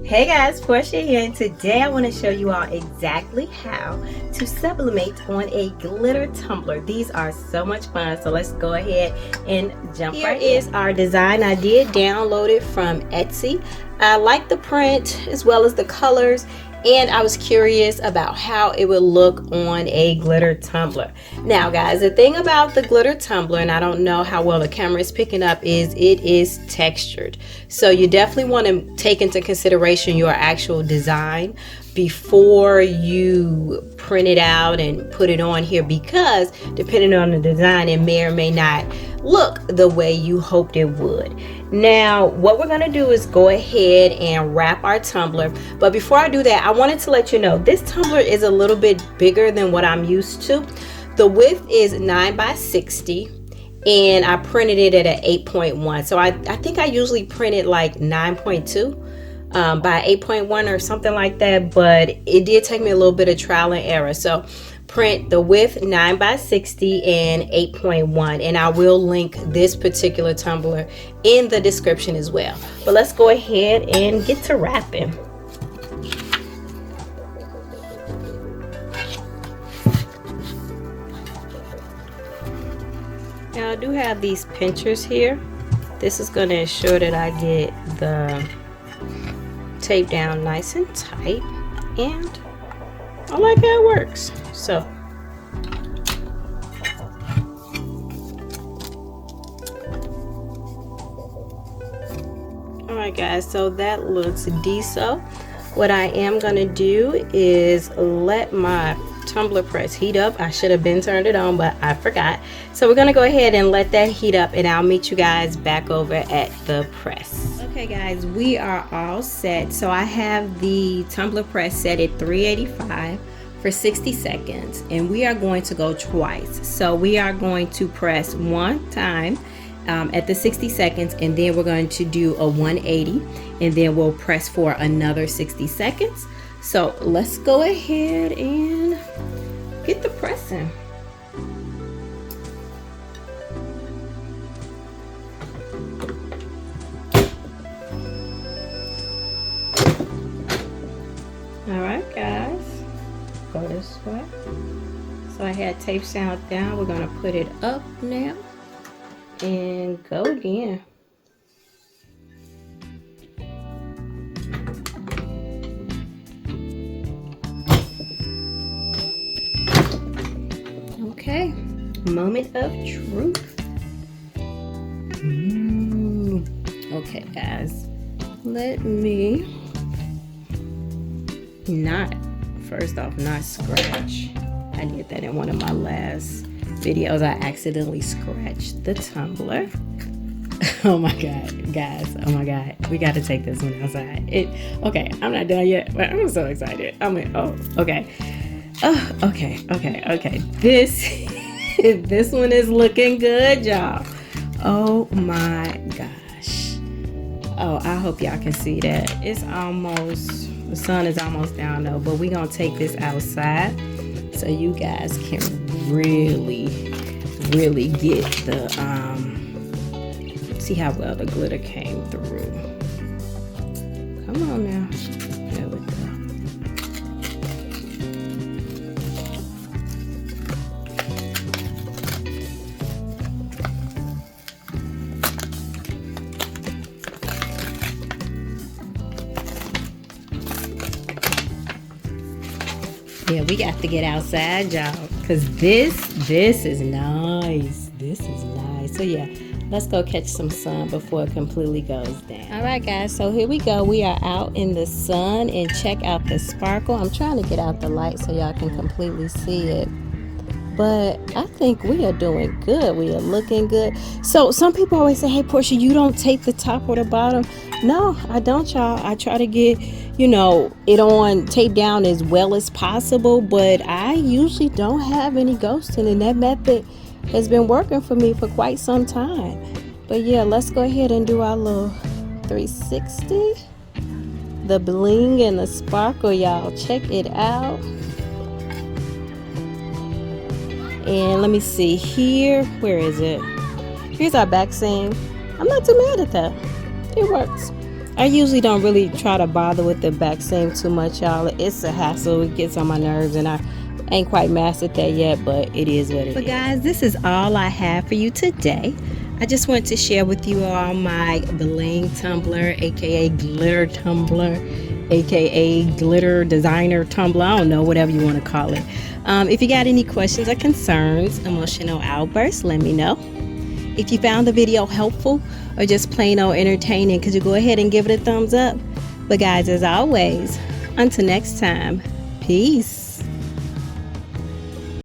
Hey guys, Portia here, and today I want to show you all exactly how to sublimate on a glitter tumbler. These are so much fun, so let's go ahead and jump right in. Here is our design. I did download it from Etsy. I like the print as well as the colors, and I was curious about how it would look on a glitter tumbler. Now guys, the thing about the glitter tumbler, and I don't know how well the camera is picking up, is it is textured. So you definitely want to take into consideration your actual design before you print it out and put it on here, because depending on the design, it may or may not look the way you hoped it would. Now what we're going to do is go ahead and wrap our tumbler, but before I do that, I wanted to let you know this tumbler is a little bit bigger than what I'm used to. The width is 9 by 60 and I printed it at an 8.1, so I think I usually print it like 9.2 by 8.1 or something like that, but it did take me a little bit of trial and error. So print the width 9 by 60 and 8.1, and I will link this particular tumbler in the description as well. But let's go ahead and get to wrapping. Now I do have these pinchers here. This is going to ensure that I get the tape down nice and tight, and I like how it works. So alright guys, so that looks decent. What I am gonna do is let my tumbler press heat up. I should have been turned it on, but I forgot. So we're gonna go ahead and let that heat up, and I'll meet you guys back over at the press. Okay guys, we are all set. So I have the tumbler press set at 385 for 60 seconds, and we are going to go twice. So we are going to press one time at the 60 seconds, and then we're going to do a 180, and then we'll press for another 60 seconds. So let's go ahead and get the pressing. All right guys, go this way. So I had tape sound down. We're gonna put it up now and go again. Okay, moment of truth. Okay guys, let me not scratch. I did that in one of my last videos. I accidentally scratched the tumbler. Oh my god guys, oh my god, we got to take this one outside. Okay, I'm not done yet, but I'm so excited. Okay, this one is looking good, y'all. Oh my gosh. Oh, I hope y'all can see that. It's almost, the sun is almost down though, but we're gonna take this outside so you guys can really get the see how well the glitter came through. Come on now. There we go. Yeah, we got to get outside, y'all, because this is nice. This is nice. So yeah, let's go catch some sun before it completely goes down. All right guys, so here we go. We are out in the sun, and check out the sparkle. I'm trying to get out the light so y'all can completely see it, but I think we are doing good. We are looking good. So some people always say, hey Portia, you don't tape the top or the bottom. No, I don't, y'all. I try to get, you know, it on tape down as well as possible, but I usually don't have any ghosting, and that method has been working for me for quite some time. But yeah, let's go ahead and do our little 360. The bling and the sparkle, y'all, check it out. And let me see here, where is it? Here's our back seam. I'm not too mad at that. It works. I usually don't really try to bother with the back seam too much, y'all. It's a hassle. It gets on my nerves, and I ain't quite mastered that yet, but it is what it is. But guys, this is all I have for you today. I just want to share with you all my bling tumbler, aka glitter tumbler, aka glitter designer tumbler. I don't know, whatever you want to call it. If you got any questions or concerns, emotional outbursts, let me know. If you found the video helpful or just plain old entertaining, could you go ahead and give it a thumbs up? But guys, as always, until next time, peace.